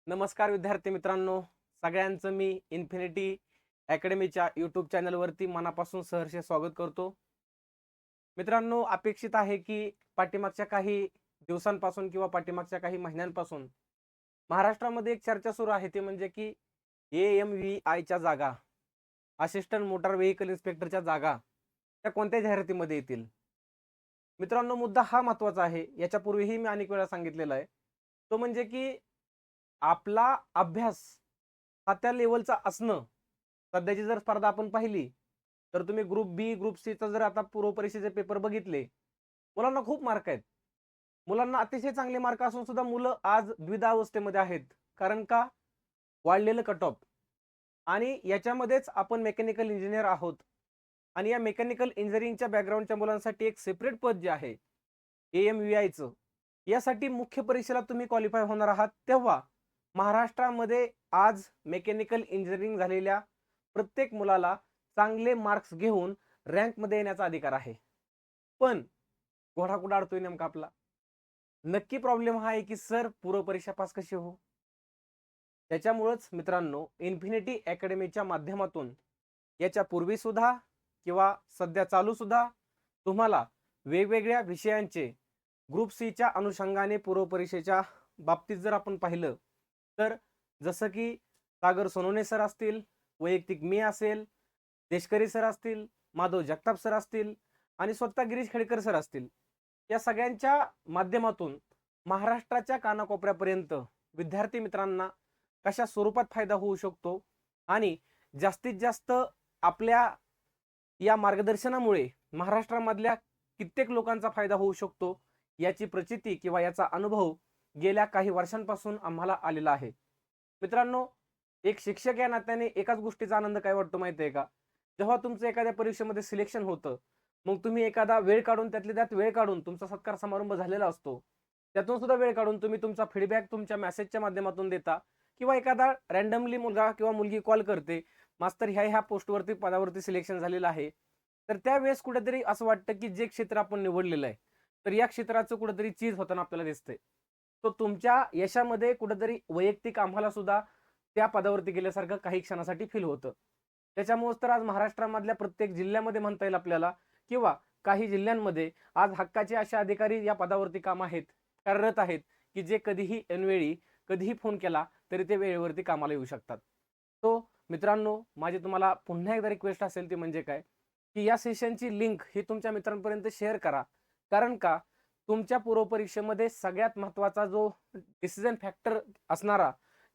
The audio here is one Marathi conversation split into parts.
नमस्कार विद्यार्थी मित्रांनो, सगळ्यांचं मी इन्फिनिटी अकॅडमीच्या यूट्यूब चॅनलवरती मनापासून सहर्ष स्वागत करतो. मित्रांनो, अपेक्षित आहे की पाठीमागच्या काही दिवसांपासून किंवा पाठीमागच्या काही महिन्यांपासून महाराष्ट्रामध्ये एक चर्चा सुरू आहे, ते म्हणजे की AMVIच्या जागा, असिस्टंट मोटार व्हेइकल इन्स्पेक्टरच्या जागा त्या कोणत्या जाहिरातीमध्ये येतील. मित्रांनो, मुद्दा हा महत्त्वाचा आहे. याच्यापूर्वीही मी अनेक वेळा सांगितलेला आहे. तो म्हणजे की आपला अभ्यास हा त्या लेवलचा असणं. सध्याची जर स्पर्धा आपण पाहिली, तर तुम्ही ग्रुप बी, ग्रुप सीचा जर आता पूर्व परीक्षेचे पेपर बघितले, मुलांना खूप मार्क आहेत. मुलांना अतिशय चांगले मार्क असून सुद्धा मुलं आज द्विधावस्थेमध्ये आहेत. कारण का? वाढलेलं कट ऑफ. आणि याच्यामध्येच आपण मेकॅनिकल इंजिनियर आहोत. आणि या मेकॅनिकल इंजिनिअरिंगच्या बॅकग्राऊंडच्या मुलांसाठी एक सेपरेट पद जे आहे, AMVIचं, यासाठी मुख्य परीक्षेला तुम्ही क्वालिफाय होणार आहात. तेव्हा महाराष्ट्रामध्ये आज मेकॅनिकल इंजिनिअरिंग झालेल्या प्रत्येक मुलाला चांगले मार्क्स घेऊन रँकमध्ये येण्याचा अधिकार आहे. पण घोडा कुठं अडतोय नेमका आपला? नक्की प्रॉब्लेम हा आहे की सर पूर्व परीक्षा पास कशी हो? त्याच्यामुळेच मित्रांनो, इन्फिनिटी अकॅडमीच्या माध्यमातून याच्या पूर्वी सुद्धा किंवा सध्या चालू सुद्धा तुम्हाला वेगवेगळ्या विषयांचे ग्रुप सीच्या अनुषंगाने पूर्व परीक्षेच्या बाबतीत जर आपण पाहिलं, तर जसं की सागर सोनवणे सर असतील, वैयक्तिक मी असेल, देशकरी सर असतील, माधव जगताप सर असतील आणि स्वतः गिरीश खेडकर सर असतील, या सगळ्यांच्या माध्यमातून महाराष्ट्राच्या कानाकोपऱ्यापर्यंत विद्यार्थी मित्रांना कशा स्वरूपात फायदा होऊ शकतो आणि जास्तीत जास्त आपल्या या मार्गदर्शनामुळे महाराष्ट्रामधल्या कित्येक लोकांचा फायदा होऊ शकतो, याची प्रचिती किंवा याचा अनुभव गेल्या काही वर्षांपासून आम्हाला आलेला आहे. मित्रांनो, एक शिक्षक या नात्याने एकाच गोष्टीचा आनंद काय वाटतो माहिती आहे का? जेव्हा तुमचं एखाद्या परीक्षेमध्ये सिलेक्शन होतं, मग तुम्ही एखादा वेळ काढून त्यातल्या त्यात वेळ काढून तुमचा सत्कार समारंभ झालेला असतो. त्यातून सुद्धा वेळ काढून तुम्ही तुमचा फीडबॅक तुमच्या मेसेजच्या माध्यमातून देता किंवा एखादा रँडमली मुलगा किंवा मुलगी कॉल करते, मास्तर ह्या पोस्टवरती पदावरती सिलेक्शन झालेलं आहे. तर त्यावेळेस कुठेतरी असं वाटतं की जे क्षेत्र आपण निवडलेलं आहे, तर या क्षेत्राचं कुठेतरी चीज होताना आपल्याला दिसतंय. तो तुमच्या यशामध्ये कुठेतरी वैयक्तिक आम्हाला सुद्धा त्या पदावरती गेल्यासारखं काही क्षणासाठी फील होतं. त्याच्यामुळेच तर आज महाराष्ट्रामधल्या प्रत्येक जिल्ह्यामध्ये म्हणता येईल आपल्याला किंवा काही जिल्ह्यांमध्ये आज हक्काचे असे अधिकारी या पदावरती कार्यरत आहेत की जे कधीही ऐनवेळी कधीही फोन केला तरी ते वेळेवरती कामाला येऊ शकतात. तो मित्रांनो, माझी तुम्हाला पुन्हा एकदा रिक्वेस्ट असेल ती म्हणजे काय, की या सेशनची लिंक ही तुमच्या मित्रांपर्यंत शेअर करा. कारण का, तुमच्या पूर्व परीक्षेमध्ये सगळ्यात महत्त्वाचा जो डिसिजन फॅक्टर असणारा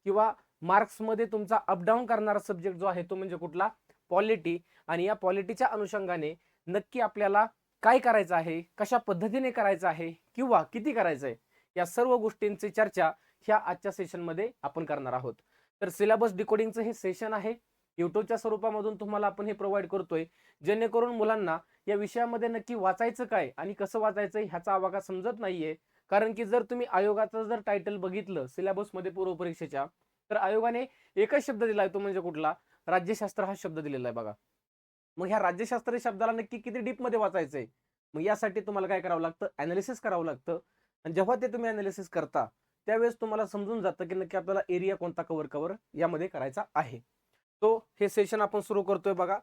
किंवा मार्क्समध्ये तुमचा अपडाऊन करणारा सब्जेक्ट जो आहे तो म्हणजे कुठला? पॉलिटी. आणि या पॉलिटीच्या अनुषंगाने नक्की आपल्याला काय करायचं आहे, कशा पद्धतीने करायचं आहे किंवा किती करायचं आहे, या सर्व गोष्टींची चर्चा ह्या आजच्या सेशनमध्ये आपण करणार आहोत. तर सिलेबस डिकोडिंगचं हे सेशन आहे. युट्यूबच्या स्वरूपामधून तुम्हाला आपण हे प्रोव्हाइड करतोय, जेणेकरून मुलांना या विषयामध्ये नक्की वाचायचं काय आणि कसं वाचायचं ह्याचा आवाका समजत नाहीये. कारण की जर तुम्ही आयोगाचं जर टायटल बघितलं सिलेबसमध्ये पूर्व परीक्षेच्या, तर आयोगाने एकच शब्द दिलाय, तो म्हणजे कुठला? राज्यशास्त्र हा शब्द दिलेला आहे बघा. मग ह्या राज्यशास्त्र शब्दाला नक्की किती डीपमध्ये वाचायचंय? मग यासाठी तुम्हाला काय करावं लागतं? अनालिसिस करावं लागतं. आणि जेव्हा ते तुम्ही अनालिसिस करता, त्यावेळेस तुम्हाला समजून जातं की नक्की आपल्याला एरिया कोणता कव्हर यामध्ये करायचा आहे. तो हे सेशन आपण सुरू करतोय बघा.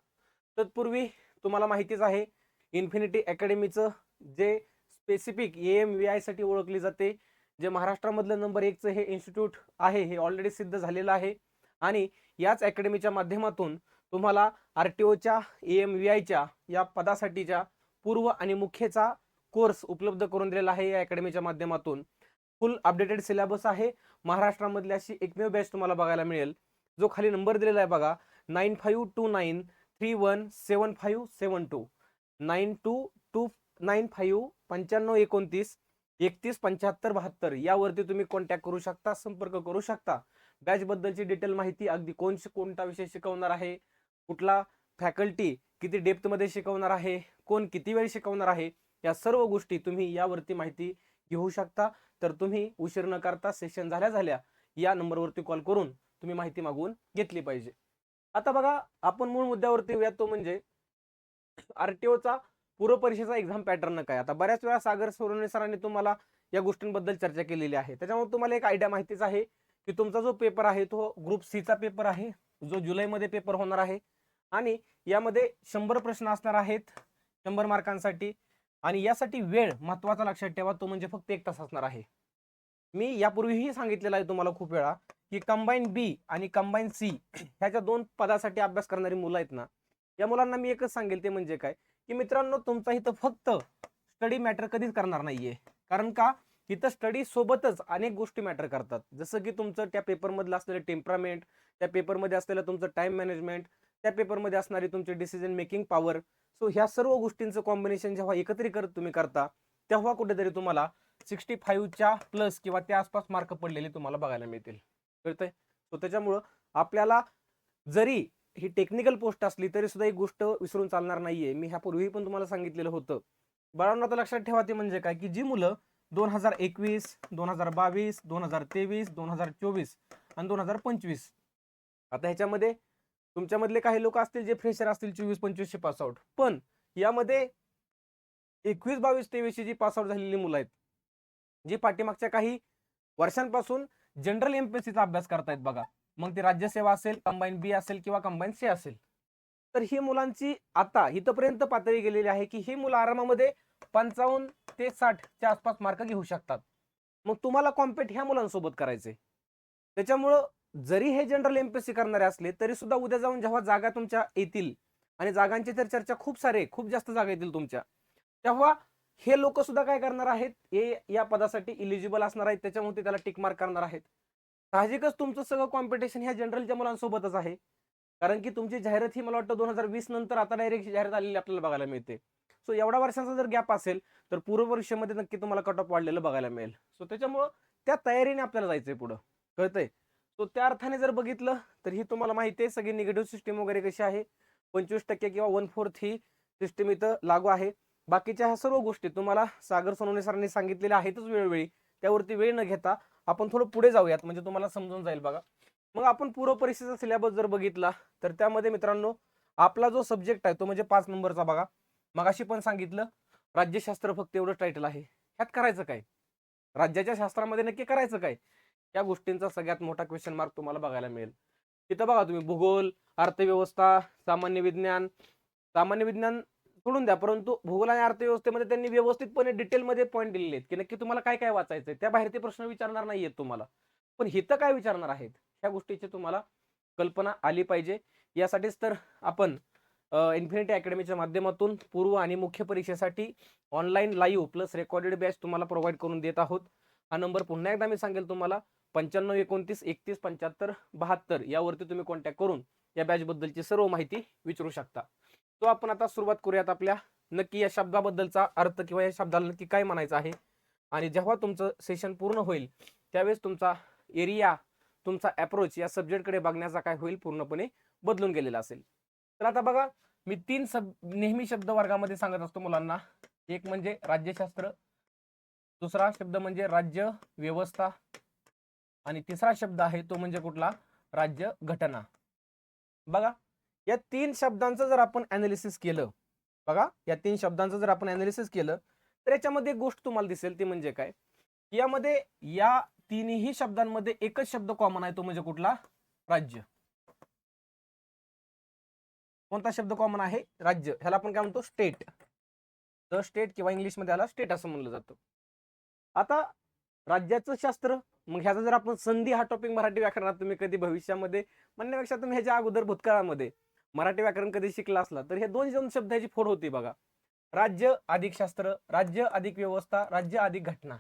तत्पूर्वी तुम्हाला माहितीच आहे, इन्फिनिटी अकॅडमीचं जे स्पेसिफिक AMVI साठी ओळखली जाते, जे महाराष्ट्रामधलं नंबर 1चं हे इन्स्टिट्यूट आहे, हे ऑलरेडी सिद्ध झालेलं आहे. आणि याच अकॅडमीच्या माध्यमातून तुम्हाला RTOच्या AMVIच्या या पदासाठीच्या पूर्व आणि मुख्यचा कोर्स उपलब्ध करून दिलेला आहे या अकॅडमीच्या माध्यमातून. फुल अपडेटेड सिलेबस आहे. महाराष्ट्रामधली अशी एकमेव बॅच तुम्हाला बघायला मिळेल, जो खाली नंबर दिलेला आहे बघा, 9529317572, 92959529 यावरती तुम्ही कॉन्टॅक्ट करू शकता, संपर्क करू शकता. बॅच बद्दलची डिटेल माहिती, अगदी कोणता विषय शिकवणार आहे, कुठला फॅकल्टी किती डेप्थ मध्ये शिकवणार आहे, कोण किती वेळ शिकवणार आहे, या सर्व गोष्टी तुम्ही यावरती माहिती घेऊ शकता. तर तुम्ही उशीर न करता सेशन झाल्या या नंबरवरती कॉल करून तुम्ही माहिती मागवून घेतली पाहिजे. आता बघा, आपण मूळ मुद्द्यावरती येऊया, तो म्हणजे RTOचा पूर्व परीक्षेचा एक्झाम पॅटर्न काय. आता बऱ्याच वेळा सागर सोनवणे सरांनी तुम्हाला या गोष्टींबद्दल चर्चा केलेली आहे, त्याच्यामुळे तुम्हाला एक आयडिया माहितीच आहे की तुमचा जो पेपर आहे तो ग्रुप सी चा पेपर आहे, जो जुलैमध्ये पेपर होणार आहे आणि यामध्ये 100 प्रश्न असणार आहेत 100 मार्कांसाठी आणि यासाठी वेळ महत्वाचा लक्षात ठेवा, तो म्हणजे फक्त 1 तास असणार आहे. मी यापूर्वीही सांगितलेलं आहे तुम्हाला खूप वेळा की कंबाईन बी आणि कंबाईन सी ह्याच्या 2 पदासाठी अभ्यास करणारी मुलं आहेत ना, या मुलांना मी एकच सांगेल ते म्हणजे काय की मित्रांनो, तुमचा इथं फक्त स्टडी मॅटर कधीच करणार नाहीये. कारण का, इथं स्टडी सोबतच अनेक गोष्टी मॅटर करतात. जसं की तुमचं त्या पेपरमधलं असलेलं टेम्परामेंट, त्या पेपरमध्ये असलेलं तुमचं टाइम मॅनेजमेंट, त्या पेपरमध्ये असणारी तुमची डिसिजन मेकिंग पॉवर. सो ह्या सर्व गोष्टींचं कॉम्बिनेशन जेव्हा एकत्रीकरण तुम्ही करता, तेव्हा कुठेतरी तुम्हाला 65च्या प्लस किंवा त्या आसपास मार्क पडलेले तुम्हाला बघायला मिळतील. कळतंय? सो त्याच्यामुळं आपल्याला जरी ही टेक्निकल पोस्ट असली तरी सुद्धा एक गोष्ट विसरून चालणार नाहीये. मी ह्यापूर्वी पण तुम्हाला सांगितलेलं होतं. बाळांनो, आता लक्षात ठेवा ते म्हणजे काय की जी मुलं 2021, 2022, 2023, 2024 आणि 2025, आता ह्याच्यामध्ये तुमच्यामधले काही लोक असतील जे फ्रेशर असतील 24-25 चे पास आउट, पण यामध्ये 21-22-23 जी पास आउट झालेली मुलं आहेत, जी पाठीमागच्या काही वर्षांपासून जनरल एमपीएससीचा अभ्यास करतायत बघा, मग ती राज्यसेवा असेल, कंबाईन बी असेल किंवा कंबाईन सी असेल, तर ही मुलांची आता इथपर्यंत पातळी गेलेली आहे की ही मुलं आरामामध्ये 55 ते 60 च्या आसपास मार्क घेऊ शकतात. मग तुम्हाला कॉम्पेट ह्या मुलांसोबत करायचे. त्याच्यामुळं जरी हे जनरल एमपीएससी करणारे असले तरी सुद्धा उद्या जाऊन जेव्हा जागा तुमच्या येतील आणि जागांची तर चर्चा खूप जास्त जागा येतील तुमच्या, तेव्हा हे लोक सुद्धा काय करणार आहेत, हे या पदासाठी इलिजिबल असणार आहेत, त्याच्यामुळे ते त्याला टिक मार्क करणार आहेत. साहजिकच तुमचं सगळं कॉम्पिटिशन ह्या जनरलच्या मुलांसोबतच आहे. कारण की तुमची जाहिरात ही मला वाटतं 2020 नंतर आता डायरेक्ट जाहिरात आलेली आपल्याला बघायला मिळते. सो एवढा वर्षांचा जर गॅप असेल तर पूर्व परीक्षेमध्ये नक्की तुम्हाला कट ऑफ वाढलेलं बघायला मिळेल. सो त्याच्यामुळं त्या तयारीने आपल्याला जायचंय पुढं. कळतंय? सो त्या अर्थाने जर बघितलं तर ही तुम्हाला माहिती आहे सगळी निगेटिव्ह सिस्टीम वगैरे कशी आहे. 25% किंवा 1/4 ही सिस्टीम इथं लागू आहे. बाकीच्या ह्या सर्व गोष्टी तुम्हाला सागर सोनवणे सरांनी सांगितलेल्या आहेतच वेळोवेळी. त्यावरती वेळ न घेता आपण थोडं पुढे जाऊयात म्हणजे तुम्हाला समजून जाईल बघा. मग आपण पूर्व परीक्षेचा सिलेबस जर बघितला तर त्यामध्ये मित्रांनो आपला जो सब्जेक्ट आहे तो म्हणजे 5 नंबरचा बघा. मगाशी पण सांगितलं राज्यशास्त्र फक्त एवढं टायटल आहे. ह्यात करायचं काय? राज्याच्या शास्त्रामध्ये नक्की करायचं काय? या गोष्टींचा सगळ्यात मोठा क्वेश्चन मार्क तुम्हाला बघायला मिळेल. तिथं बघा तुम्ही भूगोल, अर्थव्यवस्था, सामान्य विज्ञान सोडून द्या, परंतु भूगोल आणि अर्थव्यवस्थेमध्ये त्यांनी व्यवस्थितपणे डिटेलमध्ये पॉईंट दिलेले आहेत की नक्की तुम्हाला काय काय वाचायचंय. त्या बाहेर ते प्रश्न विचारणार नाहीयेत तुम्हाला, पण हिथं काय विचारणार आहेत ह्या गोष्टीची तुम्हाला कल्पना आली पाहिजे. यासाठीच तर आपण इन्फिनिटी अकॅडमीच्या माध्यमातून पूर्व आणि मुख्य परीक्षेसाठी online live plus recorded batch तुम्हाला प्रोव्हाइड करून देत आहोत. हा नंबर पुन्हा एकदा मी सांगेल तुम्हाला 9529317572 यावरती तुम्ही कॉन्टॅक्ट करून या बॅच बद्दलची सर्व माहिती विचारू शकता. तो आपण आता सुरुवात करूयात आपल्या नक्की या शब्दाबद्दलचा अर्थ किंवा या शब्दाला नक्की काय म्हणायचं आहे. आणि जेव्हा तुमचं सेशन पूर्ण होईल त्यावेळेस तुमचा एरिया, तुमचा अप्रोच या सब्जेक्टकडे बघण्याचा काय होईल पूर्णपणे बदलून गेलेला असेल. तर आता बघा मी 3 नेहमी शब्द वर्गामध्ये सांगत असतो मुलांना. एक म्हणजे राज्यशास्त्र, दुसरा शब्द म्हणजे राज्य व्यवस्था आणि तिसरा शब्द आहे तो म्हणजे कुठला, राज्य घटना. बघा या 3 शब्दांचं जर आपण अनालिसिस केलं, बघा या 3 शब्दांचं जर आपण अनालिसिस केलं तर याच्यामध्ये एक गोष्ट तुम्हाला दिसेल ती म्हणजे काय, यामध्ये या तिन्ही शब्दांमध्ये एकच शब्द कॉमन आहे तो म्हणजे कुठला, राज्य. कोणता शब्द कॉमन आहे, राज्य. ह्याला आपण काय म्हणतो, स्टेट. द स्टेट किंवा इंग्लिश मध्ये याला स्टेट असं म्हणलं जातं. आता राज्याचं शास्त्र, मग ह्याचा जर आपण संधी हा टॉपिक मराठी व्याकरणात तुम्ही कधी भविष्यामध्ये म्हणण्यापेक्षा तुम्ही ह्याच्या अगोदर भूतकाळामध्ये मराठी व्याकरण कधी शिकला असला तर हे दोन शब्द ह्याची फोड होती बघा. राज्य अधिक शास्त्र, राज्य अधिक व्यवस्था, राज्य अधिक घटना.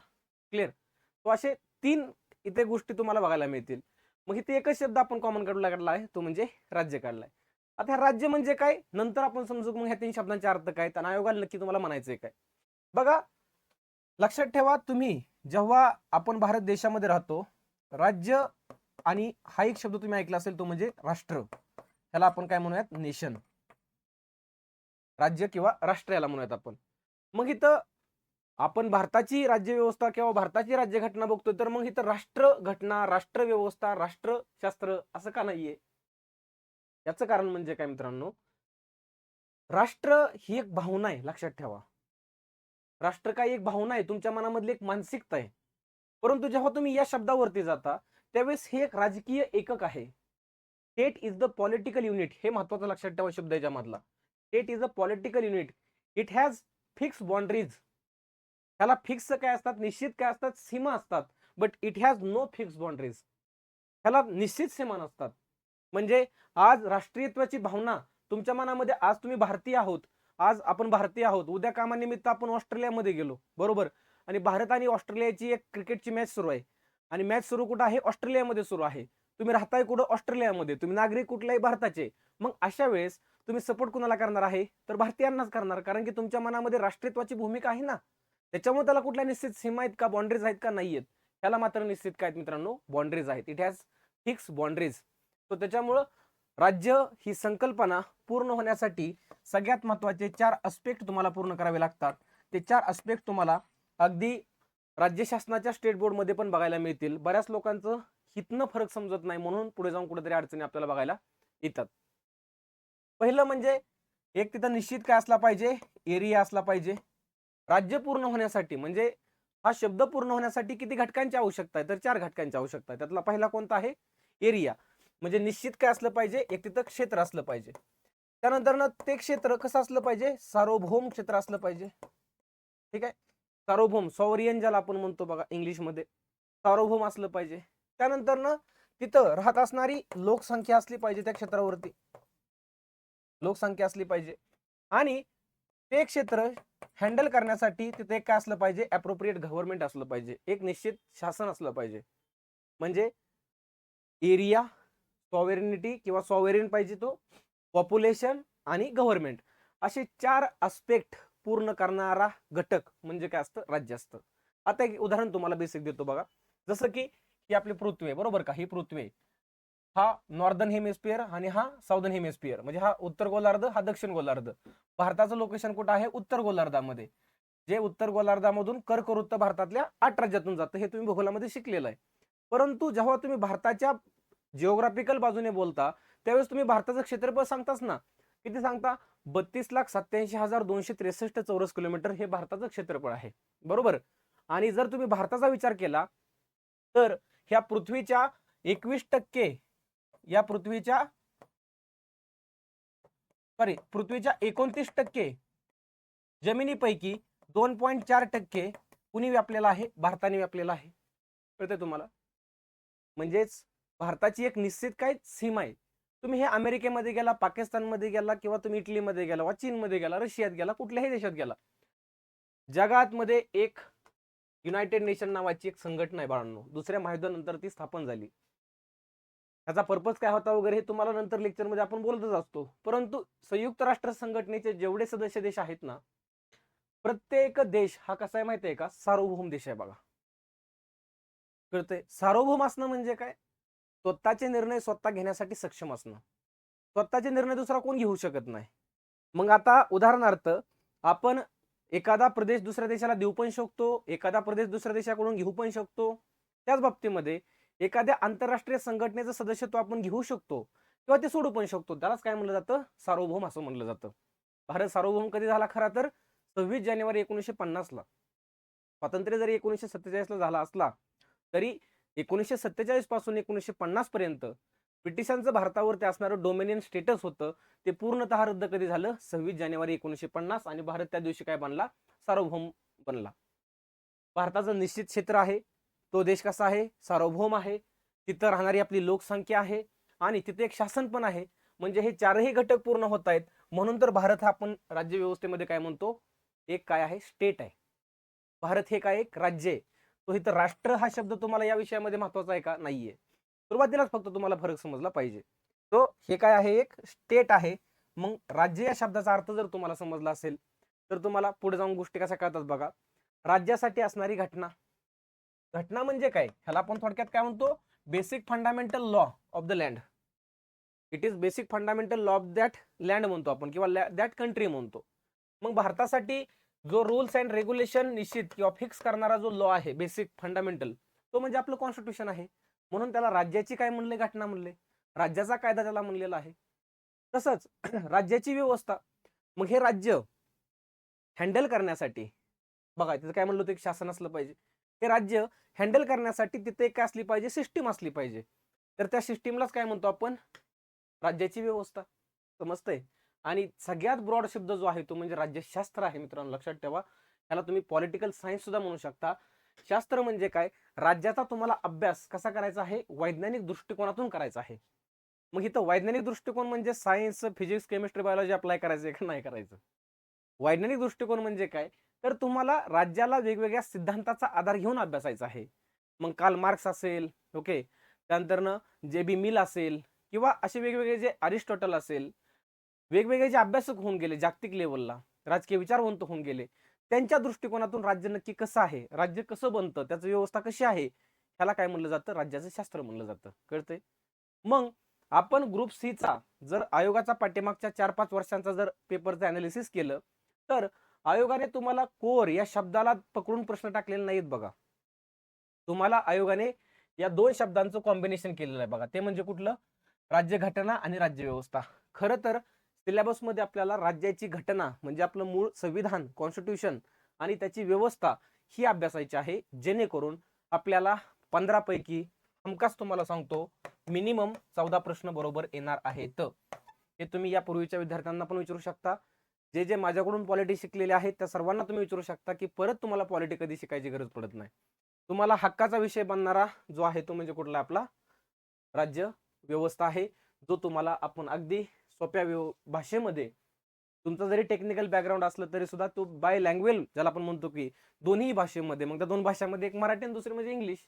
क्लिअर? तो असे 3 इथे गोष्टी तुम्हाला बघायला मिळतील. मग इथे एकच शब्द आपण कॉमन काढला आहे तो म्हणजे राज्य काढलाय. आता राज्य म्हणजे काय नंतर आपण समजू. मग ह्या 3 शब्दांचे अर्थ काय, त्यांना आयोगाला नक्की तुम्हाला म्हणायचंय काय. बघा लक्षात ठेवा, तुम्ही जेव्हा आपण भारत देशामध्ये राहतो, राज्य आणि हा एक शब्द तुम्ही ऐकला असेल तो म्हणजे राष्ट्र. ह्याला आपण काय म्हणूयात, नेशन. राज्य किंवा राष्ट्र याला म्हणूयात आपण. मग इथं आपण भारताची राज्य व्यवस्था किंवा भारताची राज्य घटना बघतोय, तर मग इथं राष्ट्र घटना, राष्ट्र व्यवस्था, राष्ट्रशास्त्र असं का नाहीये. याचं कारण म्हणजे काय मित्रांनो, राष्ट्र ही एक भावना आहे, लक्षात ठेवा. राष्ट्र काय एक भावना आहे, तुमच्या मनामधली एक मानसिकता आहे. परंतु जेव्हा तुम्ही या शब्दावरती जाता त्यावेळेस हे एक राजकीय एकक आहे. State is the political unit, हे महत्वाचं लक्षात ठेवा शब्द याच्यामधला. State is a political unit, it has fix boundaries. त्याला फिक्स काय असतात, निश्चित काय असतात, सीमा असतात. But it has no fix boundaries, ह्याला निश्चित सीमा नसतात. म्हणजे आज राष्ट्रीयत्वाची भावना तुमच्या मनामध्ये, आज तुम्ही भारतीय आहोत, आज आपण भारतीय आहोत, उद्या कामानिमित्त आपण ऑस्ट्रेलियामध्ये गेलो, बरोबर, आणि भारत आणि ऑस्ट्रेलियाची एक क्रिकेटची मॅच सुरू आहे, आणि मॅच सुरू कुठं आहे, ऑस्ट्रेलियामध्ये सुरू आहे. तुम्ही राहताय कुठं, ऑस्ट्रेलियामध्ये, तुम्ही नागरिक कुठल्याही भारताचे. मग अशा वेळेस तुम्ही सपोर्ट कुणाला करणार आहे, तर भारतीयांनाच करणार, कारण की तुमच्या मनामध्ये राष्ट्रीयत्वाची भूमिका आहे ना. त्याच्यामुळे त्याला कुठल्या निश्चित सीमा आहेत का, बाउंड्रीज आहेत का, नाहीयेत. त्याला मात्र निश्चित काय आहेत मित्रांनो, बाउंड्रीज आहेत. It has fix boundaries. तो त्याच्यामुळं राज्य ही संकल्पना पूर्ण होण्यासाठी सगळ्यात महत्वाचे 4 अस्पेक्ट तुम्हाला पूर्ण करावे लागतात. ते 4 अस्पेक्ट तुम्हाला अगदी राज्य शासनाच्या स्टेट बोर्डमध्ये पण बघायला मिळतील. बऱ्याच लोकांचं हितनं फरक समजत नाही, म्हणून पुढे जाऊन कुठेतरी अडचणी आपल्याला बघायला येतात. पहिलं म्हणजे एक तिथं निश्चित काय असला पाहिजे, एरिया असला पाहिजे. राज्य पूर्ण होण्यासाठी, म्हणजे हा शब्द पूर्ण होण्यासाठी किती घटकांची आवश्यकता आहे, तर 4 घटकांची आवश्यकता आहे. त्यातला पहिला कोणता आहे, एरिया. म्हणजे निश्चित काय असलं पाहिजे, एक तिथं क्षेत्र असलं पाहिजे. त्यानंतर ना ते क्षेत्र कसं असलं पाहिजे, सार्वभौम क्षेत्र असलं पाहिजे. ठीक आहे, सार्वभौम, सॉव्हरियन ज्याला आपण म्हणतो बघा इंग्लिशमध्ये, सार्वभौम असलं पाहिजे. त्यानंतर ना तिथं राहत असणारी लोकसंख्या असली पाहिजे, त्या क्षेत्रावरती लोकसंख्या असली पाहिजे. आणि ते क्षेत्र हँडल करण्यासाठी तिथे एक काय असलं पाहिजे, अप्रोप्रिएट गव्हर्नमेंट असलं पाहिजे, एक निश्चित शासन असलं पाहिजे. म्हणजे एरिया, सॉव्हरेनिटी किंवा सॉव्हरेन पाहिजे तो, पॉप्युलेशन आणि गव्हर्नमेंट, असे 4 अस्पेक्ट पूर्ण करणारा घटक म्हणजे काय असतं, राज्य असतं. आता एक उदाहरण तुम्हाला बेसिक देतो बघा. जसं की ही आपली पृथ्वी आहे, बरोबर का, ही पृथ्वी आहे. हा नॉर्दर्न हेमिस्फिअर आणि हा साऊदर्न हेमिस्फिअर, म्हणजे हा उत्तर गोलार्ध, हा दक्षिण गोलार्ध. भारताचं लोकेशन कुठं आहे, उत्तर गोलार्धामध्ये. जे उत्तर गोलार्धामधून कर्कवृत्त भारतातल्या 8 राज्यातून जातं, हे तुम्ही भूगोलामध्ये शिकलेलं आहे. परंतु जेव्हा तुम्ही भारताच्या जिओग्राफिकल बाजूने बोलता, त्यावेळेस तुम्ही भारताचं क्षेत्रफळ सांगताच ना, किती सांगता, 32,87,263 चौरस किलोमीटर हे भारताचं क्षेत्रफळ आहे, बरोबर. आणि जर तुम्ही भारताचा विचार केला तर ह्या पृथ्वीच्या 21% या पृथ्वीच्या 29% जमिनीपैकी 2.4% कुणी व्यापलेला आहे, भारताने व्यापलेला आहे. कळतंय तुम्हाला. म्हणजेच भारताची एक निश्चित काय सीमा आहे. तुम्ही हे अमेरिकेमध्ये गेला, पाकिस्तानमध्ये गेला, किंवा तुम्ही इटलीमध्ये गेला, वा चीनमध्ये गेला, रशियात गेला, कुठल्याही देशात गेला, जगात मध्ये एक युनायटेड नेशन नावाची एक संघटना आहे बाळांनो. दुसऱ्या महायुद्धानंतर ती स्थापन झाली. त्याचा पर्पज काय होता वगैरे हे तुम्हाला नंतर लेक्चरमध्ये आपण बोलतच असतो. परंतु संयुक्त राष्ट्र संघटनेचे जेवढे सदस्य देश आहेत ना, प्रत्येक देश हा कसा आहे माहिती आहे का, सार्वभौम देश आहे बघा. कळतंय, सार्वभौम असणं म्हणजे काय, स्वतःचे निर्णय स्वतः घेण्यासाठी सक्षम असणं. स्वतःचे निर्णय दुसरा कोण घेऊ शकत नाही. मग आता उदाहरणार्थ आपण एखादा प्रदेश दुसऱ्या देशाला देऊ पण शकतो, एखादा प्रदेश दुसऱ्या देशाकडून घेऊ पण शकतो. त्याच बाबतीमध्ये एखाद्या आंतरराष्ट्रीय संघटनेचं सदस्यत्व आपण घेऊ शकतो किंवा ते सोडू पण शकतो. त्यालाच काय म्हणलं जातं, सार्वभौम असं म्हणलं जातं. भारत सार्वभौम कधी झाला खरा तर 26 जानेवारी 1950 ला. स्वातंत्र्य जरी 1947 ला झाला असला तरी 1947 पासून 1950 पर्यंत ब्रिटिशांचं भारतावरती असणारं डोमिनियन स्टेटस होतं, ते पूर्णतः रद्द कधी झालं, 26 जानेवारी 1950. आणि भारत त्या दिवशी काय बनला, सार्वभौम बनला. भारताचं निश्चित क्षेत्र आहे, तो देश कसा आहे, सार्वभौम आहे, तिथं राहणारी आपली लोकसंख्या आहे, आणि तिथे एक शासन पण आहे. म्हणजे हे 4ही घटक पूर्ण होत आहेत. म्हणून तर भारत हा आपण राज्य व्यवस्थेमध्ये काय म्हणतो, एक काय आहे, स्टेट आहे. भारत हे काय, एक राज्य आहे. तो इथं राष्ट्र हा शब्द तुम्हाला या विषयामध्ये महत्वाचा आहे का, नाहीये. सुरुवातीलाच फक्त तुम्हाला फरक समजला पाहिजे. तो हे काय आहे, एक स्टेट आहे. मग राज्य या शब्दाचा अर्थ जर तुम्हाला समजला असेल तर तुम्हाला पुढे जाऊन गोष्टी कशा कळतात बघा. राज्यासाठी असणारी घटना, घटना म्हणजे काय, ह्याला आपण थोडक्यात काय म्हणतो, basic fundamental law of the land. It is basic fundamental law of that land म्हणतो आपण, किंवा दॅट कंट्री म्हणतो. मग भारतासाठी जो रूल्स अँड रेग्युलेशन निश्चित किंवा फिक्स करणारा जो लॉ आहे, बेसिक फंडामेंटल, तो म्हणजे आपलं कॉन्स्टिट्यूशन आहे. म्हणून त्याला राज्याची काय म्हणले, घटना म्हणले, राज्याचा कायदा त्याला म्हणलेला आहे. तसंच राज्याची व्यवस्था, मग हे राज्य हँडल करण्यासाठी बघा तिथं काय म्हणलं होतं, एक शासन असलं पाहिजे. हे राज्य हँडल करण्यासाठी तिथे काय असली पाहिजे, सिस्टीम असली पाहिजे. तर त्या सिस्टीमलाच काय म्हणतो आपण, राज्याची व्यवस्था. समजतंय? आणि सगळ्यात ब्रॉड शब्द जो आहे तो म्हणजे राज्यशास्त्र आहे मित्रांनो, लक्षात ठेवा. त्याला तुम्ही पॉलिटिकल सायन्स सुद्धा म्हणू शकता. शास्त्र म्हणजे काय, राज्याचा तुम्हाला अभ्यास कसा करायचा आहे, वैज्ञानिक दृष्टिकोनातून करायचा आहे. मग इथं वैज्ञानिक दृष्टिकोन म्हणजे science, physics, chemistry, biology apply करायचं का नाही करायचं. वैज्ञानिक दृष्टिकोन म्हणजे काय, तर तुम्हाला राज्याला वेगवेगळ्या सिद्धांताचा आधार घेऊन अभ्यासायचा आहे. मग कार्ल मार्क्स असेल, ओके, त्यानंतर जे.बी. मिल असेल, किंवा असे वेगवेगळे जे अरिस्टॉटल असेल, वेगवेगळे जे अभ्यासक होऊन गेले जागतिक लेवलला, राजकीय विचारवंत होऊन गेले, त्यांच्या दृष्टिकोनातून राज्य नक्की कसं आहे, राज्य कसं बनतं, त्याची व्यवस्था कशी आहे, ह्याला काय म्हणलं जातं, राज्याचं शास्त्र म्हणलं जातं. कळतंय? मग आपण ग्रुप सी चा जर आयोगाचा पाठीमागच्या 4-5 वर्षांचा जर पेपरचं अनालिसिस केलं, तर आयोगाने तुम्हाला कोर या शब्दाला पकडून प्रश्न टाकलेले नाहीत बघा. तुम्हाला आयोगाने या 2 शब्दांचं कॉम्बिनेशन केलेलं आहे बघा. ते म्हणजे कुठलं, राज्यघटना आणि राज्यव्यवस्था. खरं तर सिलेबसमध्ये आपल्याला राज्याची घटना म्हणजे आपलं मूळ संविधान, कॉन्स्टिट्यूशन, आणि त्याची व्यवस्था ही अभ्यासायची आहे, जेणेकरून आपल्याला 15 पैकी हमखास तुम्हाला सांगतो मिनिमम 14 प्रश्न बरोबर येणार आहेत. हे तुम्ही यापूर्वीच्या विद्यार्थ्यांना पण विचारू शकता. जे जे माझ्याकडून पॉलिटी शिकलेले आहेत त्या सर्वांना तुम्ही विचारू शकता की परत तुम्हाला पॉलिटी कधी शिकायची गरज पडत नाही. तुम्हाला हक्काचा विषय बनणारा जो आहे तो म्हणजे कुठला, आपला राज्य व्यवस्था आहे, जो तुम्हाला आपण अगदी सोप्या भाषेमध्ये, तुमचं जरी टेक्निकल बॅकग्राऊंड असलं तरी सुद्धा तो बाय लँग्वेज ज्याला आपण म्हणतो की दोन्ही भाषेमध्ये, मग त्या 2 भाषांमध्ये एक मराठी आणि दुसरी म्हणजे इंग्लिश,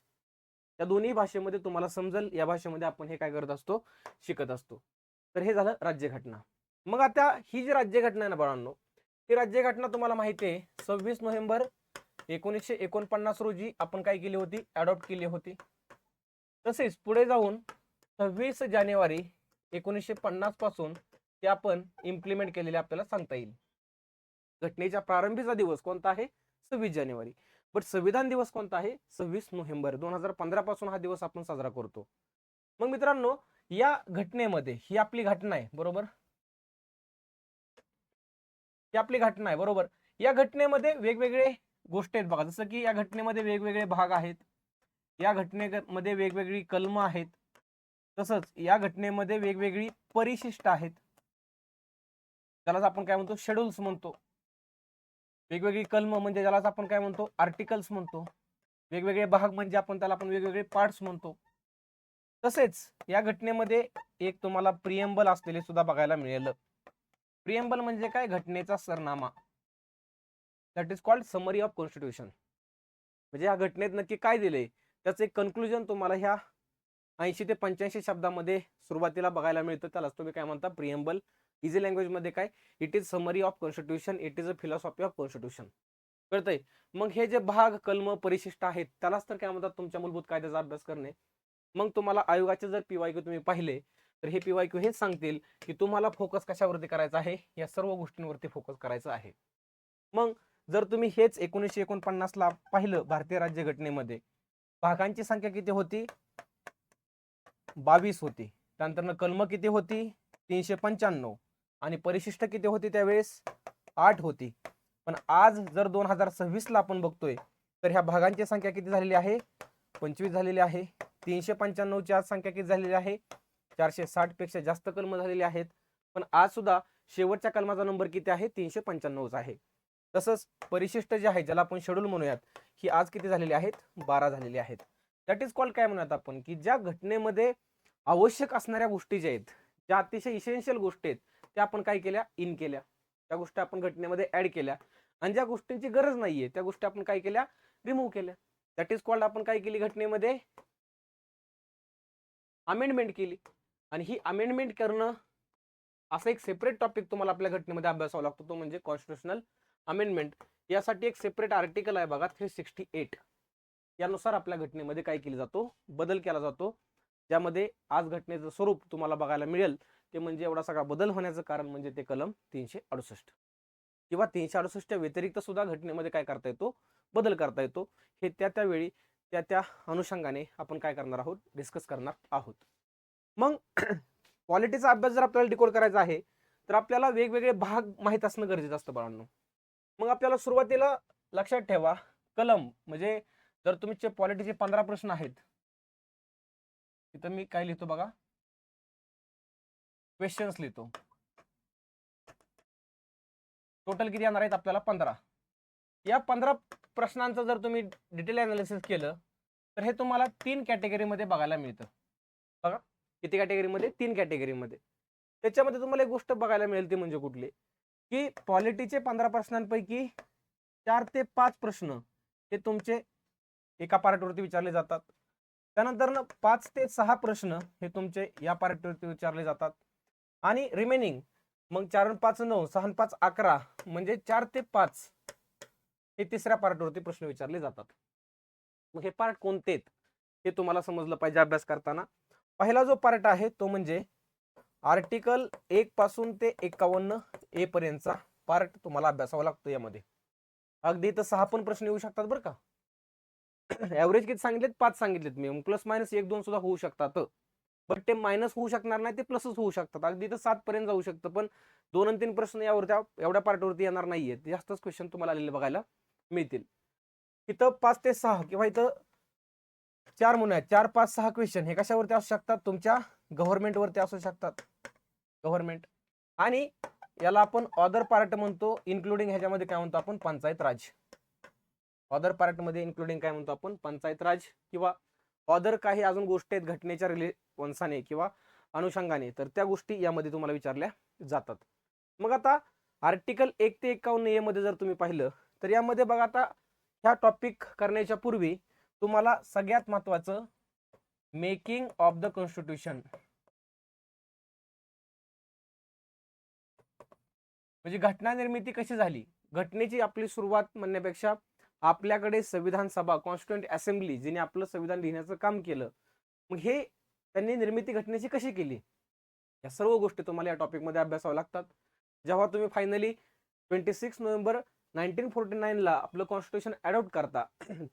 त्या दोन्ही भाषेमध्ये तुम्हाला समजेल या भाषेमध्ये आपण हे काय करत असतो, शिकत असतो. तर हे झालं राज्यघटना. मग आता ही जी राज्यघटना आहे ना बाळांनो, ही राज्यघटना तुम्हाला माहिती आहे 26 नोव्हेंबर 1949 रोजी आपण काय केली होती, अडॉप्ट केली होती. तसेच पुढे जाऊन 26 जानेवारी 1950 पासून ते आपण इम्प्लिमेंट केलेले आपल्याला सांगता येईल. घटनेच्या प्रारंभीचा दिवस कोणता आहे, 26 जानेवारी. बट संविधान दिवस कोणता आहे, 26 नोव्हेंबर 2015 पासून हा दिवस आपण साजरा करतो. मग मित्रांनो, या घटनेमध्ये, ही आपली घटना आहे बरोबर, ही आपली घटना आहे बरोबर, या घटनेमध्ये वेगवेगळे गोष्टी आहेत बघा. जसं की या घटनेमध्ये वेगवेगळे भाग आहेत, या घटनेमध्ये वेगवेगळी कलम आहेत, तसंच या घटनेमध्ये वेगवेगळी परिशिष्ट आहेत, त्यालाच आपण काय म्हणतो, शेड्यूल्स म्हणतो. वेगवेगळी कलम म्हणजे ज्यालाच आपण काय म्हणतो, आर्टिकल्स म्हणतो. वेगवेगळे भाग म्हणजे त्याला आपण वेगवेगळे पार्ट्स म्हणतो. तसेच या घटनेमध्ये एक तुम्हाला प्रिएम्बल असलेले सुद्धा बघायला मिळेल. प्रिएम्बल म्हणजे काय, घटनेचा सरनामा. That is called summary of constitution. म्हणजे या घटनेत नक्की काय दिले त्याचं एक कन्क्लुजन तुम्हाला ह्या 80 ते 85 शब्दामध्ये सुरुवातीला बघायला मिळतं. त्यालाच तुम्ही काय म्हणता, प्रिएम्बल. इझी लँग्वेज मध्ये काय, it is summary of constitution, it is a philosophy of constitution. कळतंय? मग हे जे भाग, कलम, परिशिष्ट आहेत त्यालाच तर काय म्हणतात, तुमच्या मूलभूत कायद्याचा अभ्यास करणे. मग तुम्हाला आयोगाचे जर पीवायक्यू तुम्ही पाहिले तर हे पीवायक्यू हेच सांगतील की तुम्हाला फोकस कशावरती करायचा आहे, या सर्व गोष्टींवरती फोकस करायचा आहे. मग जर तुम्ही हेच 1949 ला पाहिलं, भारतीय राज्यघटनेमध्ये भागांची संख्या किती होती, 22 होती. त्यानंतर कलम किती होती, 395, आणि परिशिष्ट किती होती त्यावेळेस, 8 होती. पण आज जर 2026 ला आपण बघतोय तर ह्या भागांची संख्या किती झालेली आहे, 25 झालेली आहे. 395 ची आज संख्या किती झालेली आहे, 460 पेक्षा जास्त कलम झालेले आहेत. पण आज सुद्धा शेवटच्या कलमाचा नंबर किती आहे, 395 आहे. तसंच परिशिष्ट जे आहे, ज्याला आपण शेड्यूल म्हणूयात, ही आज किती झालेली आहेत, 12 झालेली आहेत. दॅट इज कॉल्ड काय म्हणूयात आपण, की ज्या घटनेमध्ये आवश्यक असणाऱ्या गोष्टी ज्या आहेत, ज्या अतिशय इसेन्शियल गोष्टी आहेत, त्या आपण काय केल्या, इन केल्या. त्या गोष्टी आपण घटनेमध्ये ऍड केल्या. आणि ज्या गोष्टींची गरज नाहीये त्या गोष्टी आपण काय केल्या, रिमूव्ह केल्या. दॅट इज कॉल्ड आपण काय केली, घटनेमध्ये अमेंडमेंट केली. आणि ही अमेंडमेंट करणं असा एक सेपरेट टॉपिक तुम्हाला आपल्या घटनेमध्ये अभ्यासावा लागतो, तो म्हणजे कॉन्स्टिट्यूशनल अमेंडमेंट. यासाठी एक सेपरेट आर्टिकल आहे बघा, 368. यानुसार आपल्या घटनेमध्ये काय केला जातो, बदल केला जातो. ज्यामध्ये आज घटनेचं स्वरूप तुम्हाला बघायला मिळेल ते म्हणजे एवढा सगळा बदल होण्याचं कारण म्हणजे ते कलम 368 किंवा 368च्या व्यतिरिक्त सुद्धा घटनेमध्ये काय करता येतो, बदल करता येतो. हे त्यावेळी त्या अनुषंगाने आपण काय करणार आहोत, डिस्कस करणार आहोत. मग पॉलिटीचा अभ्यास जर आपल्याला डिकोड करायचा आहे तर आपल्याला वेगवेगळे भाग माहित असणं गरजेचं असतं बाळांनो. मग आपल्याला सुरुवातीला लक्षात ठेवा, कलम म्हणजे जर तुमचे पॉलिटीचे 15 प्रश्न आहेत, तिथं मी काय लिहितो बघा, क्वेश्चन्स लिहितो. टोटल किती येणार आहेत आपल्याला? 15. या 15 प्रश्नांचं जर तुम्ही डिटेल अनालिसिस केलं तर हे तुम्हाला 3 कॅटेगरीमध्ये बघायला मिळतं. बघा किती कॅटेगरीमध्ये? 3 कॅटेगरीमध्ये. त्याच्यामध्ये तुम्हाला एक गोष्ट बघायला मिळेल ती म्हणजे कुठली, की पॉलिटीचे 15 प्रश्नांपैकी 4 ते 5 प्रश्न हे तुमचे एका पार्टवरती विचारले जातात. त्यानंतर 5 ते 6 प्रश्न हे तुमचे या पार्टवरती विचारले जातात. आणि रिमेनिंग मग 4 आणि 5 9, 6 आणि 5 11, म्हणजे 4 ते 5 हे तिसऱ्या पार्टवरती प्रश्न विचारले जातात. मग हे पार्ट कोणते आहेत हे तुम्हाला समजलं पाहिजे अभ्यास करताना. पहिला जो पार्ट आहे तो म्हणजे आर्टिकल 1 पासून ते 51 ए पर्यंतचा पार्ट तुम्हाला अभ्यासावा लागतो. यामध्ये अगदी इथं 6 पण प्रश्न येऊ शकतात बरं का. ऍव्हरेज किती सांगितलेत? 5 सांगितलेत मी. प्लस मायनस 1-2 सुद्धा होऊ शकतात. बट ते मायनस होऊ शकणार नाही, ते प्लसच होऊ शकतात. अगदी इथं 7 पर्यंत जाऊ शकतं. पण 2 आणि 3 प्रश्न एवढ्या पार्टवरती येणार नाहीये. जास्तच क्वेश्चन तुम्हाला आलेले बघायला मिळतील. इथं 5 ते 6 किंवा इथं 4 म्हणूया, 4, 5, 6 क्वेश्चन हे कशावरती असू शकतात? तुमच्या गव्हर्नमेंटवरती असू शकतात. गव्हर्नमेंट. आणि याला आपण अदर पार्ट म्हणतो, इन्क्लुडिंग ह्याच्यामध्ये काय म्हणतो आपण? पंचायत राज. अदर पार्ट मध्ये इन्क्लुडिंग काय म्हणतो आपण? पंचायत राज. किंवा अदर काही अजून गोष्टी आहेत घटनेच्या वंशाने किंवा अनुषंगाने, तर त्या गोष्टी यामध्ये तुम्हाला विचारल्या जातात. मग आता आर्टिकल 1 ते 51 ए मध्ये जर तुम्ही पाहिलं तर यामध्ये बघा, आता ह्या टॉपिक करण्याच्या पूर्वी तुम्हाला सगळ्यात महत्वाचं मेकिंग ऑफ द कॉन्स्टिट्यूशन, म्हणजे घटना निर्मिती कशी झाली. घटनेची आपली सुरुवात म्हणण्यापेक्षा आपल्याकडे संविधान सभा, कॉन्स्टिट्यूएंट असेंब्ली, जिने आपलं संविधान लिहिण्याचं काम केलं, मग हे त्यांनी निर्मिती घटनेची कशी केली, या सर्व गोष्टी तुम्हाला या टॉपिक मध्ये अभ्यासाव्या लागतात. जेव्हा तुम्ही फायनली 26 नोव्हेंबर 1949 ला आपलं कॉन्स्टिट्यूशन अडॉप्ट करता,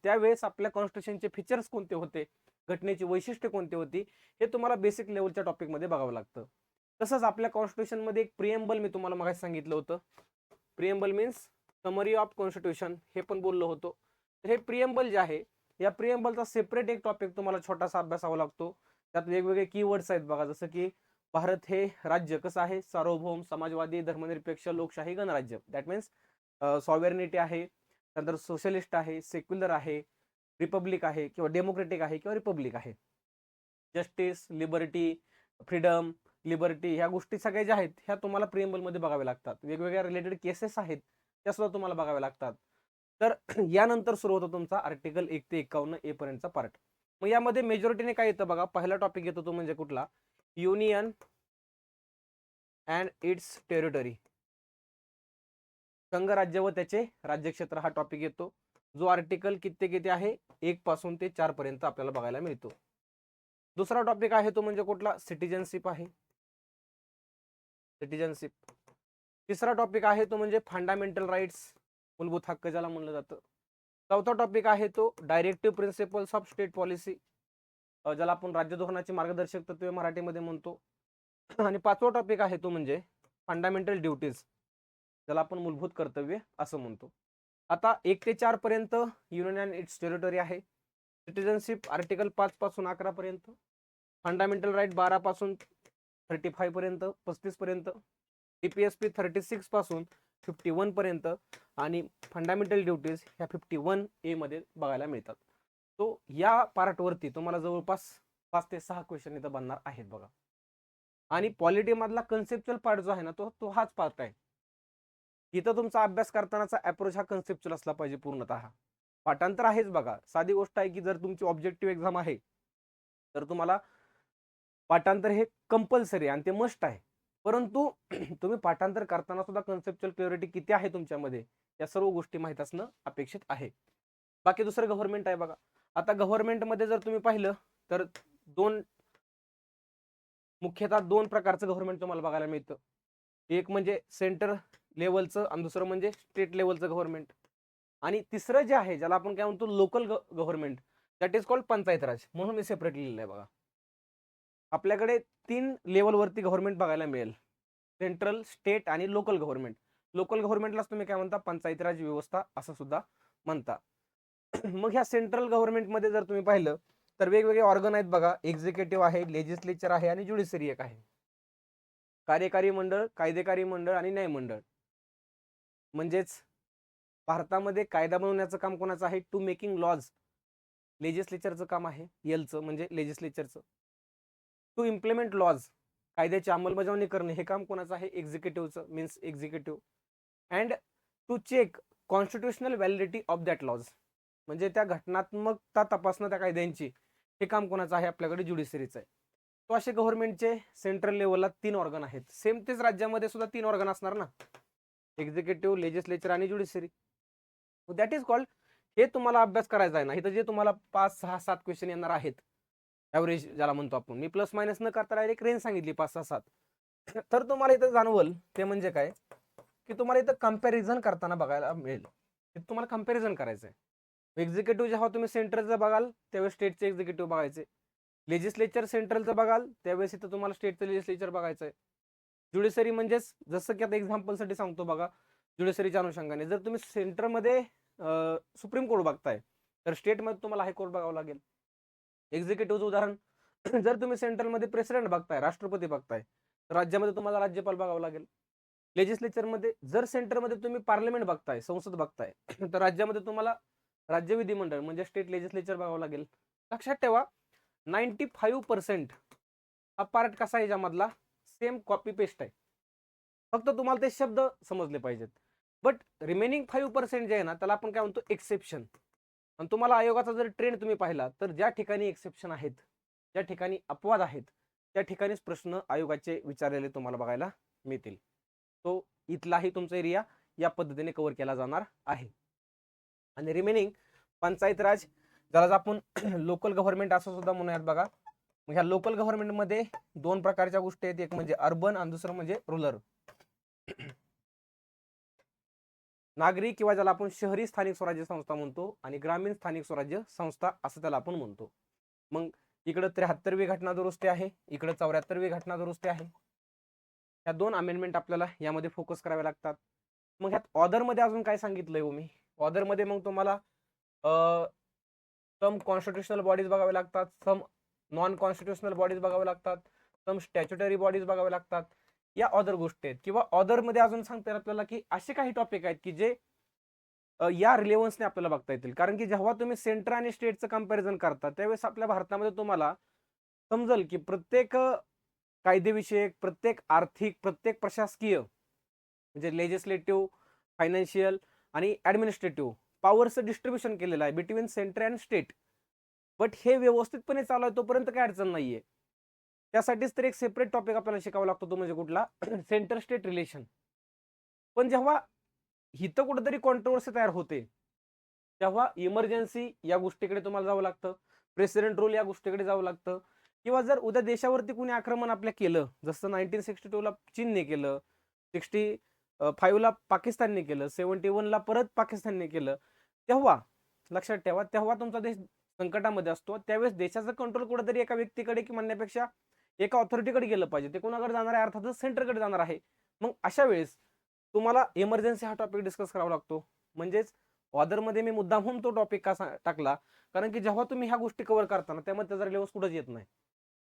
त्यावेळेस आपल्या कॉन्स्टिट्यूशनचे फीचर्स कोणते होते, घटनेची वैशिष्ट्ये कोणती होती, हे तुम्हाला बेसिक लेवलच्या टॉपिक मध्ये बघावं लागतं. तसंच आपल्या कॉन्स्टिट्यूशन मध्ये एक प्रिएम्बल मी तुम्हाला मागे सांगितलं होतं. Preamble means summary of constitution, हे पण बोललो होतो. तर हे प्रिएम्बल जे आहे, या प्रिएम्बलचा सेपरेट एक टॉपिक तुम्हाला छोटासा अभ्यासावा लागतो. त्यात वेगवेगळे कीवर्ड्स आहेत बघा, जसं की भारत हे राज्य कसं आहे? सार्वभौम, समाजवादी, धर्मनिरपेक्ष, लोकशाही, गणराज्य. दॅट मीन्स सॉव्हरेनिटी आहे, त्यानंतर सोशलिस्ट आहे, सेक्युलर आहे, रिपब्लिक आहे किंवा डेमोक्रेटिक आहे किंवा रिपब्लिक आहे. जस्टिस, लिबर्टी, फ्रीडम, लिबर्टी, ह्या गोष्टी सगळ्या ज्या आहेत ह्या तुम्हाला प्रिएम्बल मध्ये बघाव्या लागतात. वेगवेगळ्या रिलेटेड केसेस आहेत त्या सुद्धा तुम्हाला बघाव्या लागतात. तर यानंतर सुरू होतो तुमचा आर्टिकल 1 ते 51 ए पर्यंतचा पार्ट. मग यामध्ये मेजॉरिटीने काय येतं बघा, पहिला टॉपिक येतो तो म्हणजे कुठला? युनियन अँड इट्स टेरिटरी, संघराज्य व त्याचे राज्यक्षेत्र हा टॉपिक येतो, जो आर्टिकल किती किती आहे? 1 पासून ते 4 पर्यंत आपल्याला बघायला मिळतो. दुसरा टॉपिक आहे तो म्हणजे कुठला? सिटिझनशिप आहे, सिटिझनशिप. तिसरा टॉपिक आहे तो म्हणजे फंडामेंटल राईट्स, मूलभूत हक्क ज्याला म्हणलं जातं. चौथा टॉपिक आहे तो directive principles of state policy, ज्याला आपण राज्य धोरणाची मार्गदर्शक तत्वे मराठीमध्ये म्हणतो. आणि पाचवा टॉपिक आहे तो म्हणजे फंडामेंटल ड्युटीज, ज्याला आपण मूलभूत कर्तव्य असं म्हणतो. आता 1 ते 4 पर्यंत युनियन अँड इट्स टेरिटरी आहे. सिटिझनशिप आर्टिकल 5 पासून 11 पर्यंत, फंडामेंटल राईट 12 पासून 35 पर्यंत, 35 पर्यंत, टीपीएसपी 36 पासून 51 पर्यंत, आणि फंडामेंटल ड्युटीज ह्या 51 ए मध्ये बघायला मिळतात. तो या पार्टवरती तुम्हाला जवळपास 5 ते 6 क्वेश्चन इथं बनणार आहेत बघा. आणि पॉलिटी मधला कन्सेप्च्युअल पार्ट जो आहे ना, तो हाच पार्ट आहे. इथं तुमचा अभ्यास करतानाचा अप्रोच हा कन्सेप्च्युअल असला पाहिजे पूर्णतः. पाठांतर आहेच बघा, साधी गोष्ट आहे की जर तुमची ऑब्जेक्टिव्ह एक्झाम आहे तर तुम्हाला पाठांतर हे कंपल्सरी आणि ते मस्ट आहे. परंतु तुम्ही पाठांतर करताना सुद्धा कन्सेप्च्युअल क्लॅरिटी किती आहे तुमच्यामध्ये, या सर्व गोष्टी माहित असणं अपेक्षित आहे. बाकी दुसरं गव्हर्नमेंट आहे बघा. आता गव्हर्नमेंट मध्ये जर तुम्ही पाहिलं तर मुख्यतः दोन प्रकारचं गव्हर्नमेंट तुम्हाला बघायला मिळतं. एक म्हणजे सेंटर लेवलचं आणि दुसरं म्हणजे स्टेट लेवलचं गव्हर्नमेंट. आणि तिसरं जे आहे ज्याला आपण काय म्हणतो local government, that is called panchayat raj, म्हणून मी सेपरेट लिहिलेलं आहे बघा. आपल्याकडे 3 लेवलवरती गव्हर्नमेंट बघायला मिळेल, सेंट्रल, स्टेट आणि लोकल गव्हर्नमेंट. लोकल गव्हर्नमेंटलाच तुम्ही काय म्हणता? पंचायत राज व्यवस्था असं सुद्धा म्हणता. मग ह्या सेंट्रल गव्हर्नमेंटमध्ये जर तुम्ही पाहिलं तर वेगवेगळे ऑर्गन आहेत बघा. एक्झिक्युटिव्ह आहे, लेजिस्लेचर आहे आणि ज्युडिशरी एक आहे. कार्यकारी मंडळ, कायदेकारी मंडळ आणि न्यायमंडळ. म्हणजेच भारतामध्ये कायदा बनवण्याचं काम कोणाचं आहे? To making lodge. लेजिस्लेचरचं काम आहे. एलचं म्हणजे लेजिस्लेचरचं. टू इम्प्लिमेंट लॉज, कायद्याची अंमलबजावणी करणे, हे काम कोणाचं आहे? एक्झिक्युटिव्हचं, means executive. And to check constitutional validity of that laws, म्हणजे त्या घटनात्मकता तपासणं त्या कायद्यांची, हे काम कोणाचं आहे? आपल्याकडे ज्युडिशरीचं आहे. तो असे गव्हर्नमेंटचे सेंट्रल लेवलला 3 ऑर्गन आहेत. सेम तेच राज्यामध्ये सुद्धा 3 ऑर्गन असणार ना, एक्झिक्युटिव्ह, लेजिस्लेचर आणि ज्युडिशरी. दॅट इज कॉल्ड, हे तुम्हाला अभ्यास करायचा आहे ना, इथं जे तुम्हाला 5, 6, 7 क्वेश्चन येणार आहेत, ॲव्हरेज ज्याला म्हणतो आपण, मी प्लस मायनस न करता डायरेक्ट रेंज सांगितली 5, 6, 7. तर तुम्हाला इथं जाणवल ते म्हणजे काय, की तुम्हाला इथं कंपॅरिझन करताना बघायला मिळेल. तुम्हाला कंपॅरिझन करायचं आहे. एक्झिक्युटिव्ह जेव्हा तुम्ही सेंट्रलचं बघाल त्यावेळेस स्टेटचे एक्झिक्युटिव्ह बघायचे. लेजिस्लेचर सेंट्रलचं बघाल त्यावेळेस इथं तुम्हाला स्टेटचं लेजिस्लेचर बघायचं आहे. ज्युडिशरी म्हणजेच जसं की आता एक्झाम्पलसाठी सांगतो बघा, ज्युडिशरीच्या अनुषंगाने जर तुम्ही सेंटरमध्ये सुप्रीम कोर्ट बघताय तर स्टेटमध्ये तुम्हाला हायकोर्ट बघावं लागेल. एक्झिक्युटिव्हचं उदाहरण, जर तुम्ही सेंट्रलमध्ये प्रेसिडेंट बघताय, राष्ट्रपती बघताय, तर राज्यामध्ये तुम्हाला राज्यपाल बघावं लागेल. लेजिस्लेचरमध्ये जर सेंटरमध्ये तुम्ही पार्लमेंट बघताय, संसद बघताय, तर राज्यामध्ये तुम्हाला राज्य विधिमंडळ म्हणजे स्टेट लेजिस्लेचर बघावं लागेल. लक्षात ठेवा, 95% हा पार्ट कसा आहे याच्यामधला? सेम कॉपी पेस्ट आहे. फक्त तुम्हाला ते शब्द समजले पाहिजेत. बट रिमेनिंग 5% जे आहे ना, त्याला आपण काय म्हणतो? एक्सेप्शन. आणि तुम्हाला आयोगाचा जर ट्रेंड तुम्ही पाहिला तर ज्या ठिकाणी एक्सेप्शन आहेत, ज्या ठिकाणी अपवाद आहेत, त्या ठिकाणीच प्रश्न आयोगाचे विचारलेले तुम्हाला बघायला मिळतील. तो इथलाही तुमचा एरिया या पद्धतीने कव्हर केला जाणार आहे. आणि रिमेनिंग पंचायत राज, ज्याला आपण लोकल गव्हर्नमेंट असं सुद्धा म्हणूयात बघा. मग ह्या लोकल गव्हर्नमेंटमध्ये 2 प्रकारच्या गोष्टी आहेत, एक म्हणजे अर्बन आणि दुसरं म्हणजे रुरल. नागरी किंवा ज्याला आपण शहरी स्थानिक स्वराज्य संस्था म्हणतो आणि ग्रामीण स्थानिक स्वराज्य संस्था असं त्याला आपण म्हणतो. मग इकडं 73वी घटना दुरुस्ती आहे, इकडं 74वी घटना दुरुस्ती आहे. ह्या 2 अमेंडमेंट आपल्याला यामध्ये फोकस करावे लागतात. मग ह्यात ऑर्डरमध्ये अजून काय सांगितलंय हो मी? ऑर्डरमध्ये मग तुम्हाला सम कॉन्स्टिट्युशनल बॉडीज बघावे लागतात, सम नॉन कॉन्स्टिट्युशनल बॉडीज बघावे लागतात, सम स्टॅच्युटरी बॉडीज बघावे लागतात. या ऑदर गोष्टी आहेत. किंवा ऑदरमध्ये अजून सांगता येईल आपल्याला की असे काही टॉपिक आहेत की जे या रिलेव्हन्सने आपल्याला बघता येतील. कारण की जेव्हा तुम्ही सेंटर आणि स्टेटचं कंपॅरिझन करता त्यावेळेस आपल्या भारतामध्ये तुम्हाला समजेल की प्रत्येक कायदेविषयक, प्रत्येक आर्थिक, प्रत्येक प्रशासकीय म्हणजे लेजिस्लेटिव्ह, फायनान्शियल आणि ऍडमिनिस्ट्रेटिव्ह पॉवरचं डिस्ट्रीब्युशन केलेलं आहे between centre and state. But हे व्यवस्थितपणे चालू आहे तोपर्यंत काय अडचण नाहीये. त्यासाठीच तर एक सेपरेट टॉपिक आपल्याला शिकावा लागतो, तो म्हणजे कुठला? Centre state relation. पण जेव्हा हिथं कुठेतरी कॉन्ट्रोवर्सी तयार होते तेव्हा इमर्जन्सी या गोष्टीकडे तुम्हाला जावं लागतं, प्रेसिडेंट रूल या गोष्टीकडे जावं लागतं. किंवा जर उद्या देशावरती कुणी आक्रमण आपल्या केलं, जसं 1962ला चीनने केलं, 65ला पाकिस्तानने केलं, 71ला परत पाकिस्तानने केलं, तेव्हा लक्षात ठेवा, तेव्हा तुमचा देश संकटामध्ये असतो. त्यावेळेस देशाचं कंट्रोल कुठेतरी एका व्यक्तीकडे की म्हणण्यापेक्षा एका ऑथॉरिटीकडे गेलं पाहिजे. ते कोणाकडे जाणार आहे? अर्थातच सेंटरकडे जाणार आहे. मग अशा वेळेस तुम्हाला इमर्जन्सी हा टॉपिक डिस्कस करावा लागतो. म्हणजेच ऑदरमध्ये मी मुद्दामहून तो टॉपिक का टाकला, कारण की जेव्हा तुम्ही ह्या गोष्टी कव्हर करताना त्यामध्ये त्याचा रिलेव्हन्स कुठंच येत नाही.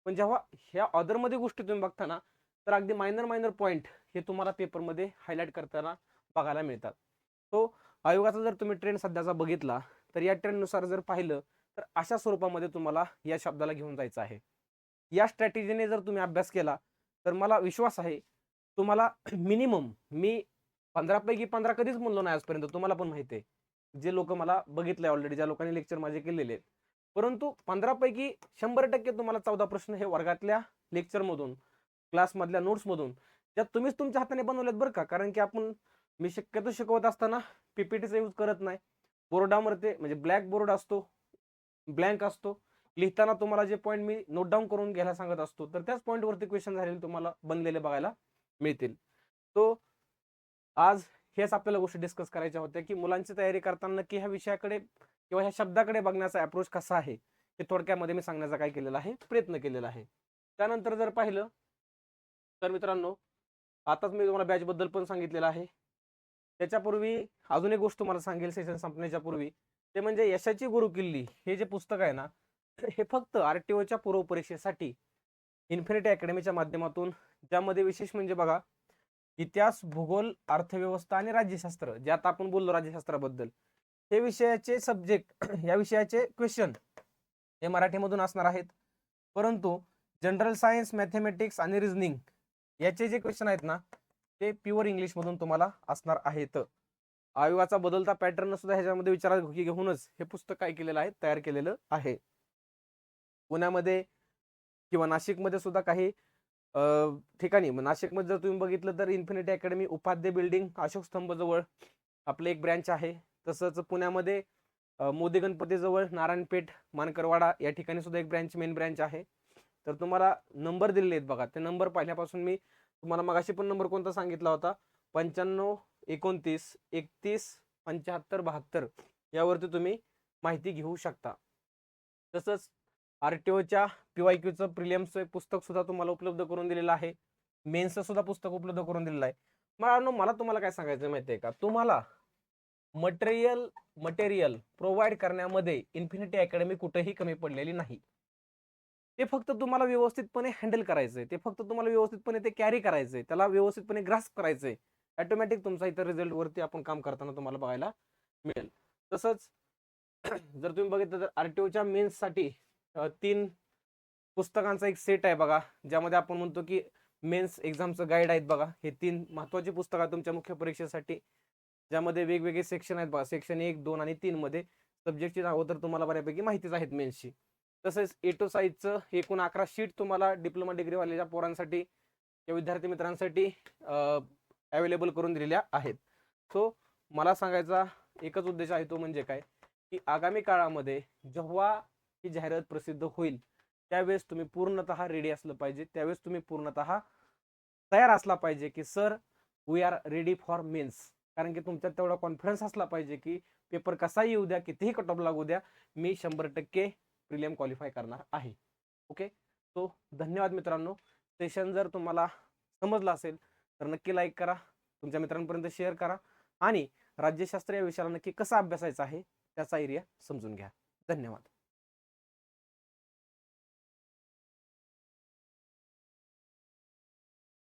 पण जेव्हा ह्या ऑदरमध्ये गोष्टी तुम्ही बघताना तर अगदी मायनर पॉईंट हे तुम्हाला पेपरमध्ये हायलाईट करताना बघायला मिळतात. तो आयोगाचा जर तुम्ही ट्रेंड सध्याचा बघितला तर या ट्रेंडनुसार जर पाहिलं तर अशा स्वरूपामध्ये तुम्हाला या शब्दाला घेऊन जायचं आहे. या स्ट्रॅटेजीने जर तुम्ही अभ्यास केला तर मला विश्वास आहे तुम्हाला मिनिमम, मी 15 पैकी 15 कधीच म्हणलो नाही आजपर्यंत, तुम्हाला पण माहिती आहे. जे लोक मला बघितलंय ऑलरेडी, ज्या लोकांनी लेक्चर माझे केलेले आहेत, परंतु 15 पैकी 100% तुम्हाला 14 प्रश्न हे वर्गातल्या लेक्चरमधून, क्लासमधल्या नोट्समधून, ज्या तुम्हीच तुमच्या हाताने बनवलेत बरं का. कारण की मी शक्यतो शिकवत असताना पीपीटीचा यूज करत नाही. बोर्डावर ते म्हणजे ब्लॅक बोर्ड असतो, ब्लँक असतो, लिहिताना तुम्हाला जे पॉईंट मी नोट डाऊन करून घ्यायला सांगत असतो तर त्याच पॉईंटवरती क्वेश्चन झालेले तुम्हाला बनलेले बघायला मिळतील. तो आज हेच आपल्याला गोष्टी डिस्कस करायच्या होत्या की मुलांची तयारी करताना नक्की ह्या विषयाकडे किंवा ह्या शब्दाकडे बघण्याचा अप्रोच कसा आहे हे थोडक्यामध्ये मी सांगण्याचा काय केलेला आहे, प्रयत्न केलेला आहे. त्यानंतर जर पाहिलं तर मित्रांनो, आताच मी तुम्हाला बॅच बद्दल पण सांगितलेलं आहे. त्याच्यापूर्वी अजून एक गोष्ट तुम्हाला सांगेल सेशन संपण्याच्या पूर्वी, ते म्हणजे यशाची गुरुकिल्ली हे जे पुस्तक आहे ना, हे फक्त आरटीओच्या पूर्व परीक्षेसाठी इन्फिनिटी अकॅडमीच्या माध्यमातून, ज्यामध्ये विशेष म्हणजे बघा, इतिहास, भूगोल, अर्थव्यवस्था आणि राज्यशास्त्र, जे आता आपण बोललो राज्यशास्त्राबद्दल, हे विषयाचे सब्जेक्ट या विषयाचे क्वेश्चन हे मराठीमधून असणार आहेत. परंतु जनरल सायन्स, मॅथेमॅटिक्स आणि रिझनिंग याचे जे क्वेश्चन आहेत ना, ते प्युअर इंग्लिश मधून तुम्हाला असणार आहेत. आयोगाचा बदलता पॅटर्न सुद्धा ह्याच्यामध्ये विचारात घेऊनच हे पुस्तक काय केलेलं आहे, तयार केलेलं आहे. पुण्यामध्ये किंवा नाशिकमध्ये सुद्धा काही ठिकाणी, नाशिकमध्ये जर तुम्ही बघितलं तर infinity academy Upadhye building Ashok स्तंभ जवळ आपलं एक ब्रँच आहे. तसंच पुण्यामध्ये मोदी गणपती जवळ नारायणपेठ मानकरवाडा या ठिकाणी सुद्धा एक ब्रँच, मेन ब्रँच आहे. तर तुम्हाला नंबर दिलेले आहेत बघा, ते नंबर पाहिल्यापासून मी तुम्हाला मगाशी पण नंबर कोणता सांगितला होता, 95 29 31 75 72 यावरती तुम्ही माहिती घेऊ शकता. तसंच आरटीओच्या PYQचं प्रिलियमचं एक पुस्तक सुद्धा तुम्हाला उपलब्ध करून दिलेलं आहे. मेन्सचं सुद्धा पुस्तक उपलब्ध करून दिलेलं आहे. मला तुम्हाला काय सांगायचं माहिती आहे का, तुम्हाला मटेरियल प्रोव्हाइड करण्यामध्ये इन्फिनिटी अकॅडमी कुठेही कमी पडलेली नाही. ते फक्त तुम्हाला व्यवस्थितपणे हँडल करायचंय, ते फक्त तुम्हाला व्यवस्थितपणे ते कॅरी करायचंय, त्याला व्यवस्थितपणे ग्रास्प करायचंय. ऑटोमॅटिक तुमचा इतर रिझल्ट वरती आपण काम करताना तुम्हाला बघायला मिळेल. तसंच जर तुम्ही बघितलं तर आरटीओच्या मेन्ससाठी 3 पुस्तकांचा एक सेट आहे बघा, ज्यामध्ये आपण म्हणतो की मेन्स एक्झामचं गाईड आहेत बघा. हे 3 महत्त्वाची पुस्तकं आहेत तुमच्या मुख्य परीक्षेसाठी, ज्यामध्ये वेगवेगळे सेक्शन आहेत बघा. सेक्शन 1, 2 आणि 3 मध्ये सब्जेक्टची नावं तर तुम्हाला बऱ्यापैकी माहितीच आहेत मेन्सची. तसेच A2 साईजचं एकूण 11 शीट तुम्हाला डिप्लोमा डिग्रीवालेल्या पोरांसाठी या विद्यार्थी मित्रांसाठी अवेलेबल करून दिलेल्या आहेत. सो मला सांगायचा एकच उद्देश आहे, तो म्हणजे काय, की आगामी काळामध्ये जेव्हा ही जाहिरात प्रसिद्ध होईल त्यावेळेस तुम्ही पूर्णतः रेडी असलं पाहिजे, त्यावेळेस तुम्ही पूर्णतः तयार असला पाहिजे की sir we are ready for mains. कारण की तुमच्यात तेवढा कॉन्फिडन्स असला पाहिजे की पेपर कसाही येऊ द्या, कितीही कट ऑफ लागू द्या, मी 100% प्रिलियम क्वालिफाय करणार आहे. ओके, सो धन्यवाद मित्रांनो. सेशन जर तुम्हाला समजलं असेल तर नक्की लाईक करा, तुमच्या मित्रांपर्यंत शेअर करा आणि राज्यशास्त्र या विषयाला नक्की कसा अभ्यासायचा आहे त्याचा एरिया समजून घ्या. धन्यवाद.